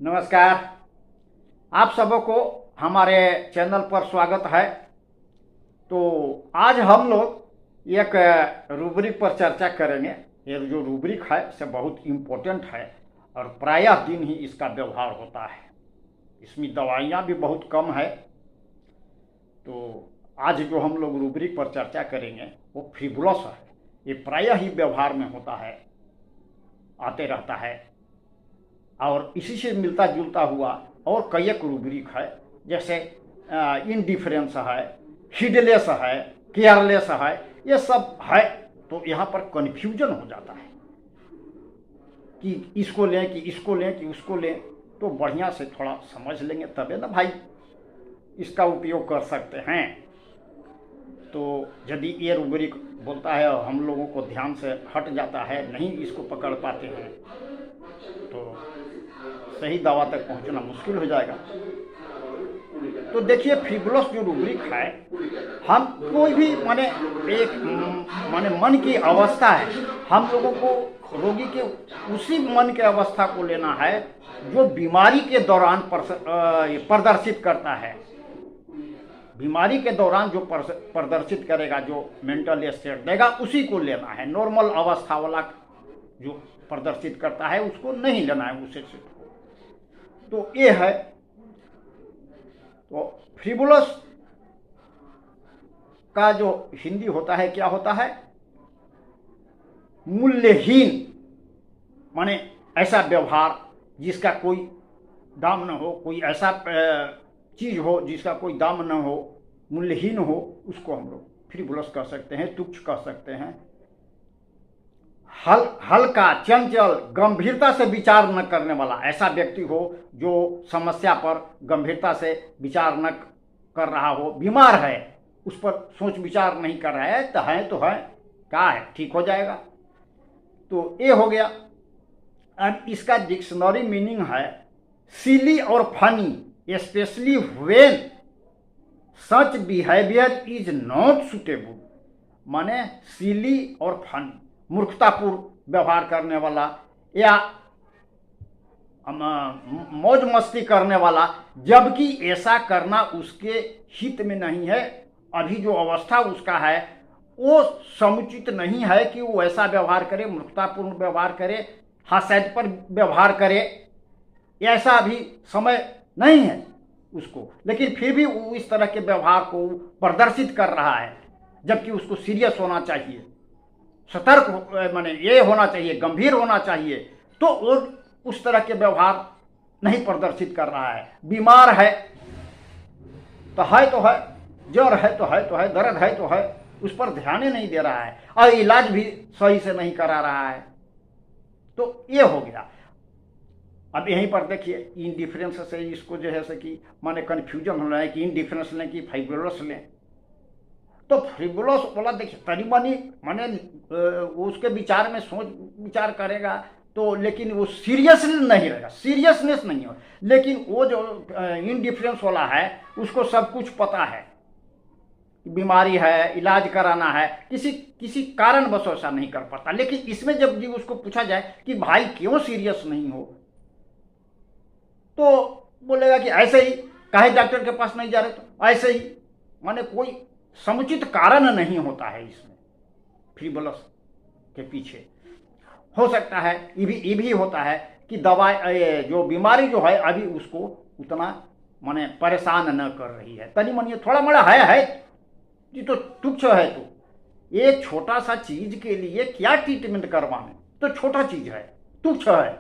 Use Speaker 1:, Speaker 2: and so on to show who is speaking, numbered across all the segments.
Speaker 1: नमस्कार। आप सबों को हमारे चैनल पर स्वागत है। तो आज हम लोग एक रूब्रिक पर चर्चा करेंगे। ये जो रूब्रिक है से बहुत इम्पोर्टेंट है और प्रायः दिन ही इसका व्यवहार होता है। इसमें दवाइयाँ भी बहुत कम है। तो आज जो हम लोग रूब्रिक पर चर्चा करेंगे वो फ्रिवुलस है। ये प्रायः ही व्यवहार में होता है, आते रहता है और इसी से मिलता जुलता हुआ और कई एक रूब्रिक है, जैसे इनडिफरेंस है, हीडलेस है, केयरलेस है, ये सब है। तो यहाँ पर कन्फ्यूजन हो जाता है कि इसको लें कि इसको लें कि उसको लें। तो बढ़िया से थोड़ा समझ लेंगे तबे ना भाई इसका उपयोग कर सकते हैं। तो यदि ये रूब्रिक बोलता है और हम लोगों को ध्यान से हट जाता है, नहीं इसको पकड़ पाते हैं, तो सही दवा तक पहुंचना मुश्किल हो जाएगा। तो देखिए, फ्रिवुलस जो रूब्रिक है, हम कोई भी माने मन की अवस्था है, हम लोगों को रोगी के उसी मन के अवस्था को लेना है जो बीमारी के दौरान प्रदर्शित करता है। बीमारी के दौरान जो प्रदर्शित करेगा, जो मेंटल स्टेट देगा, उसी को लेना है। नॉर्मल अवस्था वाला जो प्रदर्शित करता है उसको नहीं लेना है, उसे से। तो ये है। तो फ्रिवुलस का जो हिंदी होता है, क्या होता है? मूल्यहीन, माने ऐसा व्यवहार जिसका कोई दाम न हो, कोई ऐसा चीज हो जिसका कोई दाम न हो, मूल्यहीन हो, उसको हम लोग फ्रिवुलस कह सकते हैं, तुच्छ कह सकते हैं। हल्का, चंचल, गंभीरता से विचार न करने वाला ऐसा व्यक्ति हो जो समस्या पर गंभीरता से विचार न कर रहा हो, बीमार है, उस पर सोच विचार नहीं कर रहा है, तो है क्या है, ठीक हो जाएगा। तो ये हो गया। अब इसका डिक्शनरी मीनिंग है सिली और funny, specially when such behaviour is not suitable. माने सिली और फनी, मूर्खतापूर्ण व्यवहार करने वाला या मौज मस्ती करने वाला, जबकि ऐसा करना उसके हित में नहीं है। अभी जो अवस्था उसका है वो समुचित नहीं है कि वो ऐसा व्यवहार करे, मूर्खतापूर्ण व्यवहार करे, हास्यास्पद पर व्यवहार करे, ऐसा अभी समय नहीं है उसको। लेकिन फिर भी वो इस तरह के व्यवहार को प्रदर्शित कर रहा है, जबकि उसको सीरियस होना चाहिए, सतर्क माने ये होना चाहिए, गंभीर होना चाहिए। तो वो उस तरह के व्यवहार नहीं प्रदर्शित कर रहा है। बीमार है तो है, ज्वर है तो है, दर्द है तो है, उस पर ध्यान ही नहीं दे रहा है और इलाज भी सही से नहीं करा रहा है। तो ये हो गया। अब यहीं पर देखिए, इनडिफरेंस से इसको जो है से कि माने कन्फ्यूजन हो रहा है कि इनडिफरेंस लें कि फ्रिवुलस लें। तो फ्रिवुलस बोला, देखिए तनी मनी माने उसके विचार में सोच विचार करेगा तो, लेकिन वो सीरियसली नहीं रहेगा, सीरियसनेस नहीं हो। लेकिन वो जो इनडिफरेंस वाला है उसको सब कुछ पता है, बीमारी है, इलाज कराना है, किसी कारणवश ऐसा नहीं कर पाता। लेकिन इसमें जब भी उसको पूछा जाए कि भाई क्यों सीरियस नहीं हो, तो बोलेगा कि ऐसे ही, काहे डॉक्टर के पास नहीं जा रहे, तो ऐसे ही। माने कोई समुचित कारण नहीं होता है इसमें फ्रिवुलस के पीछे। हो सकता है ये भी होता है कि दवा जो बीमारी जो है अभी उसको उतना माने परेशान न कर रही है, तनी मनी थोड़ा मोड़ा है ये तो तुच्छ है। तो एक छोटा सा चीज के लिए क्या ट्रीटमेंट करवाने, तो छोटा चीज है, तुच्छ है,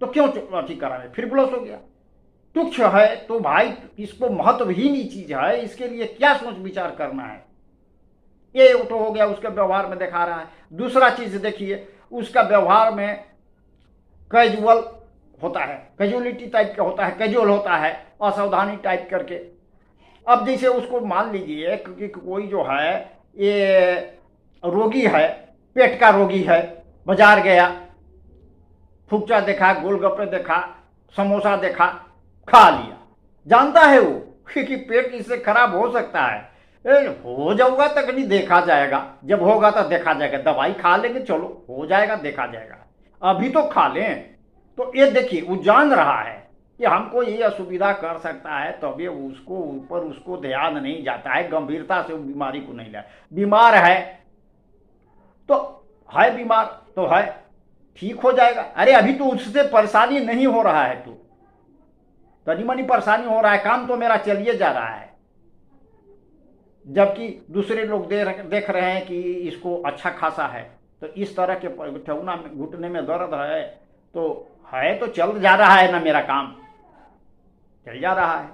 Speaker 1: तो क्यों अथी कराने, फ्रिवुलस हो गया। तुच्छ है तो भाई इसको महत्वहीन ही चीज है, इसके लिए क्या सोच विचार करना है, ये तो हो गया। उसके व्यवहार में दिखा रहा है। दूसरा चीज देखिए, उसका व्यवहार में कैजुअल होता है, कैजुअलिटी टाइप का होता है, कैजुअल होता है, असावधानी टाइप करके। अब जैसे उसको मान लीजिए कि कोई जो है ये रोगी है, पेट का रोगी है, बाजार गया, फुकचा देखा, गोलगप्पे देखा, समोसा देखा, खा लिया, जानता है वो कि पेट इससे खराब हो सकता है, हो जाऊंगा तक नहीं, देखा जाएगा, जब होगा तो देखा जाएगा, दवाई खा लेंगे, चलो हो जाएगा, देखा जाएगा, अभी तो खा लें। तो ये देखिए, वो जान रहा है कि हमको ये असुविधा कर सकता है, तभी उसको ऊपर उसको ध्यान नहीं जाता है, गंभीरता से बीमारी को नहीं लिया। बीमार है तो है, बीमार तो है, ठीक हो जाएगा। अरे अभी तो उससे परेशानी नहीं हो रहा है, तो तनी मनी परेशानी हो रहा है, काम तो मेरा चलिए जा रहा है, जबकि दूसरे लोग देख रहे हैं कि इसको अच्छा खासा है। तो इस तरह के ठेहुना में, घुटने में दर्द है तो चल जा रहा है ना, मेरा काम चल जा रहा है।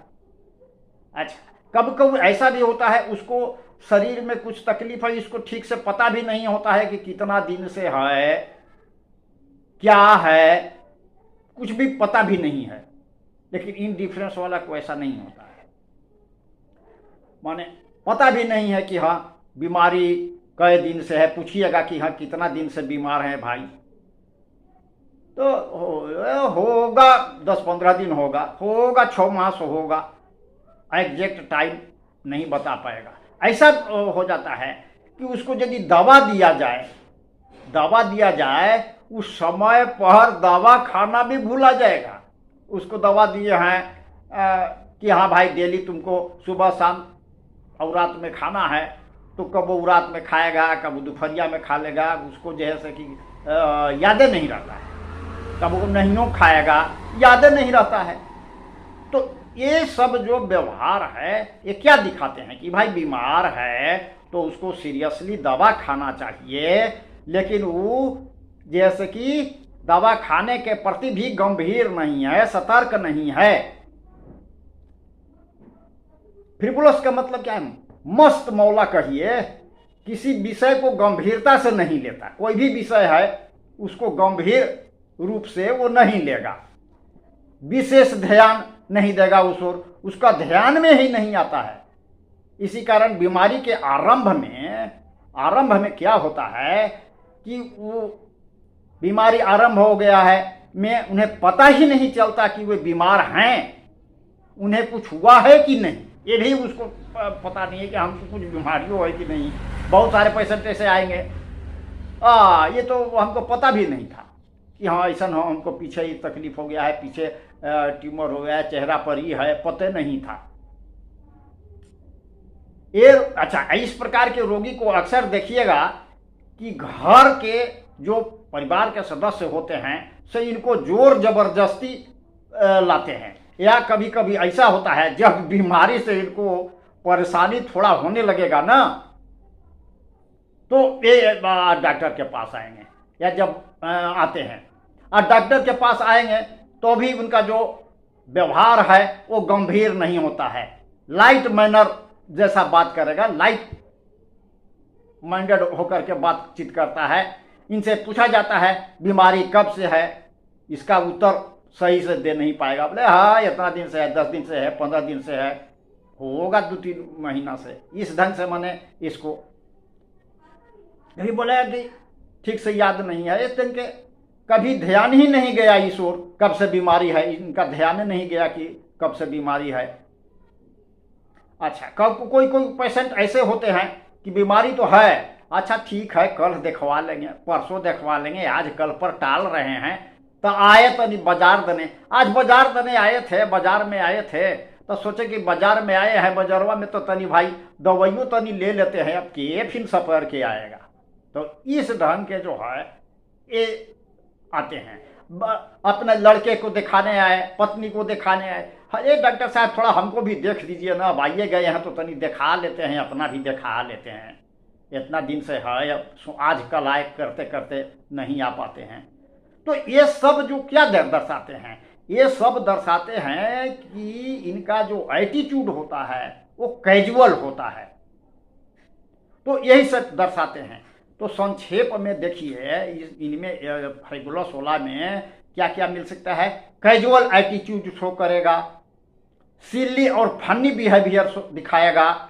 Speaker 1: अच्छा, कब कब ऐसा भी होता है उसको शरीर में कुछ तकलीफ है, इसको ठीक से पता भी नहीं होता है कि कितना दिन से है, क्या है, कुछ भी पता भी नहीं है। लेकिन इनडिफरेंस वाला को ऐसा नहीं होता है, माने पता भी नहीं है कि हाँ बीमारी कई दिन से है। पूछिएगा कि हाँ कितना दिन से बीमार है भाई, तो होगा 10-15 दिन होगा 6 मास होगा, एग्जैक्ट टाइम नहीं बता पाएगा। ऐसा हो जाता है कि उसको यदि दवा दिया जाए उस समय पर दवा खाना भी भूला जाएगा। उसको दवा दिए हैं कि हाँ भाई डेली तुमको सुबह शाम और रात में खाना है, तो कब वो रात में खाएगा, कब दोपहरिया में खा लेगा, उसको जैसे कि यादें नहीं रहता है, कब वो नहीं खाएगा, यादें नहीं रहता है। तो ये सब जो व्यवहार है ये क्या दिखाते हैं कि भाई बीमार है तो उसको सीरियसली दवा खाना चाहिए, लेकिन वो जैसे कि दवा खाने के प्रति भी गंभीर नहीं है, सतर्क नहीं है। फ्रिवुलस का मतलब क्या है? मस्त मौला कहिए, किसी विषय को गंभीरता से नहीं लेता। कोई भी विषय है उसको गंभीर रूप से वो नहीं लेगा, विशेष ध्यान नहीं देगा उस ओर, उसका ध्यान में ही नहीं आता है। इसी कारण बीमारी के आरंभ में क्या होता है कि वो बीमारी आरंभ हो गया है, मैं उन्हें पता ही नहीं चलता कि वे बीमार हैं, उन्हें कुछ हुआ है कि नहीं, ये भी उसको पता नहीं है कि हमको कुछ बीमारी हो है कि नहीं। बहुत सारे पेशेंट ऐसे आएंगे, ये तो हमको पता भी नहीं था कि हाँ ऐसा हो, हमको पीछे ही तकलीफ हो गया है, पीछे ट्यूमर हो गया है, चेहरा पर ही है, पता नहीं था। ये अच्छा, इस प्रकार के रोगी को अक्सर देखिएगा कि घर के जो परिवार के सदस्य होते हैं से इनको जोर जबरदस्ती लाते हैं, या कभी कभी ऐसा होता है जब बीमारी से इनको परेशानी थोड़ा होने लगेगा ना, तो ये डॉक्टर के पास आएंगे, या जब आते हैं और डॉक्टर के पास आएंगे तो भी उनका जो व्यवहार है वो गंभीर नहीं होता है, लाइट मैनर जैसा बात करेगा, लाइट माइंडेड होकर के बातचीत करता है। इनसे पूछा जाता है बीमारी कब से है, इसका उत्तर सही से दे नहीं पाएगा। बोले हाँ इतना दिन से है, 10 दिन से है, 15 दिन से है, होगा 2-3 महीना से, इस ढंग से मैंने इसको यही बोला कि ठीक से याद नहीं है, इस दिन के कभी ध्यान ही नहीं गया इस ओर कब से बीमारी है, इनका ध्यान नहीं गया कि कब से बीमारी है। अच्छा, कब कोई पेशेंट ऐसे होते हैं कि बीमारी तो है, अच्छा ठीक है कल दिखवा लेंगे, परसों दिखवा लेंगे, आज कल पर टाल रहे हैं, तो आए तो नहीं बाजार दने, आज बाजार दने आए थे, बाजार में आए थे तो सोचे कि बाजार में आए हैं, बाजारवा में तो तनी भाई दवाइयों तनी ले लेते हैं, अब के फिर सफर के आएगा। तो इस ढंग के जो है ये आते हैं, अपने लड़के को दिखाने आए, पत्नी को दिखाने आए, अरे डॉक्टर साहब थोड़ा हमको भी देख दीजिए ना, अब आइए गए हैं तो तनी दिखा लेते हैं, अपना भी दिखा लेते हैं, इतना दिन से है, अब आज कल आए करते करते नहीं आ पाते हैं। तो ये सब जो क्या दर्शाते हैं, ये सब दर्शाते हैं कि इनका जो एटीट्यूड होता है वो कैजुअल होता है, तो यही सब दर्शाते हैं। तो संक्षेप में देखिए इनमें फ्रिवुलस वाला में क्या क्या मिल सकता है, कैजुअल एटीट्यूड शो करेगा, सिली और फनी बिहेवियर दिखाएगा,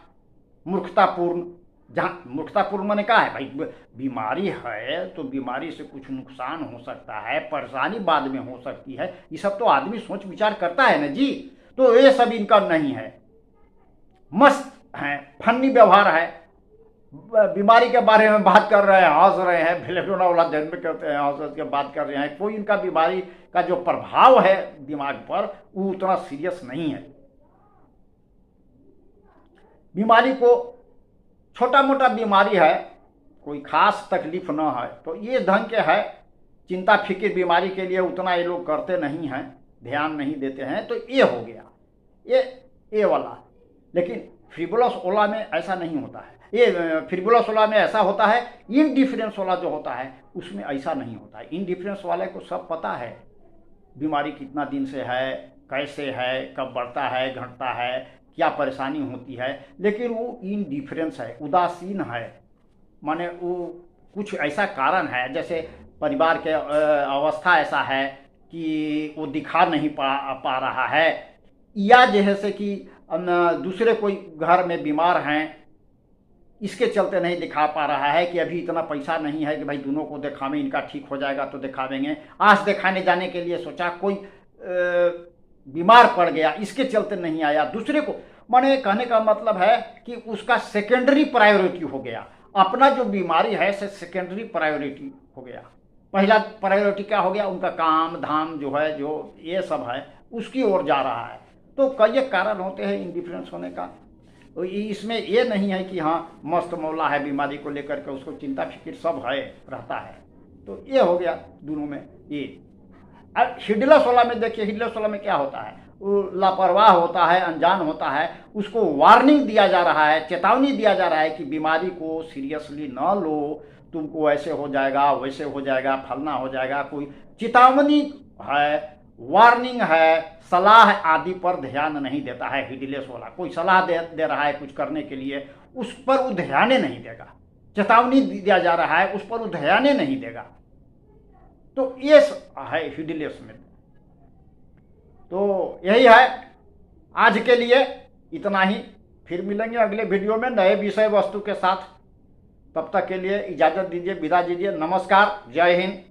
Speaker 1: मूर्खतापूर्ण, जहाँ मूर्खतापूर्ण मैंने कहा है भाई बीमारी है तो बीमारी से कुछ नुकसान हो सकता है, परेशानी बाद में हो सकती है, ये सब तो आदमी सोच विचार करता है ना जी, तो ये सब इनका नहीं है। मस्त है, फनी व्यवहार है, बीमारी के बारे में बात कर रहे हैं, हंस रहे हैं, बेलेडोना वाला जन्म कहते हैं, हंस हंस के बात कर रहे हैं। कोई इनका बीमारी का जो प्रभाव है दिमाग पर वो उतना सीरियस नहीं है। बीमारी को छोटा मोटा बीमारी है, कोई खास तकलीफ न है तो ये ढंग के है। चिंता फिक्र बीमारी के लिए उतना ये लोग करते नहीं हैं, ध्यान नहीं देते हैं। तो ये हो गया ये वाला। लेकिन फ्रिवोलस ओला में ऐसा नहीं होता है। ये फ्रिवोलस ओला में ऐसा होता है, इनडिफरेंस वाला जो होता है उसमें ऐसा नहीं होता है। इनडिफरेंस वाले को सब पता है बीमारी कितना दिन से है, कैसे है, कब बढ़ता है, घटता है, क्या परेशानी होती है। लेकिन वो इनडिफरेंस है, उदासीन है। माने वो कुछ ऐसा कारण है, जैसे परिवार के अवस्था ऐसा है कि वो दिखा नहीं पा रहा है, या जैसे कि दूसरे कोई घर में बीमार हैं, इसके चलते नहीं दिखा पा रहा है कि अभी इतना पैसा नहीं है कि भाई दोनों को दिखावें, इनका ठीक हो जाएगा तो दिखावेंगे। आज दिखाने जाने के लिए सोचा, कोई बीमार पड़ गया, इसके चलते नहीं आया। दूसरे को, माने कहने का मतलब है कि उसका सेकेंडरी प्रायोरिटी हो गया। अपना जो बीमारी है से सेकेंडरी प्रायोरिटी हो गया। पहला प्रायोरिटी क्या हो गया, उनका काम धाम जो है, जो ये सब है, उसकी ओर जा रहा है। तो कई कारण होते हैं इंडिफरेंस होने का। तो इसमें ये नहीं है कि हाँ मस्त मौला है, बीमारी को लेकर के उसको चिंता फिक्र सब है, रहता है। तो ये हो गया दोनों में ये। अब हिडलस वाला में देखिए, हिडलस वाला में क्या होता है, वो लापरवाह होता है, अनजान होता है। उसको वार्निंग दिया जा रहा है, चेतावनी दिया जा रहा है कि बीमारी को सीरियसली न लो, तुमको ऐसे हो जाएगा, वैसे हो जाएगा, फलना हो जाएगा। कोई चेतावनी है, वार्निंग है, सलाह आदि पर ध्यान नहीं देता है हिडलेस वाला। कोई सलाह दे रहा है कुछ करने के लिए, उस पर वो ध्यान नहीं देगा। चेतावनी दिया जा रहा है, उस पर वो ध्यान नहीं देगा। तो ये है हिडलेस में। तो यही है आज के लिए, इतना ही। फिर मिलेंगे अगले वीडियो में नए विषय वस्तु के साथ। तब तक के लिए इजाज़त दीजिए, विदा दीजिए। नमस्कार, जय हिंद।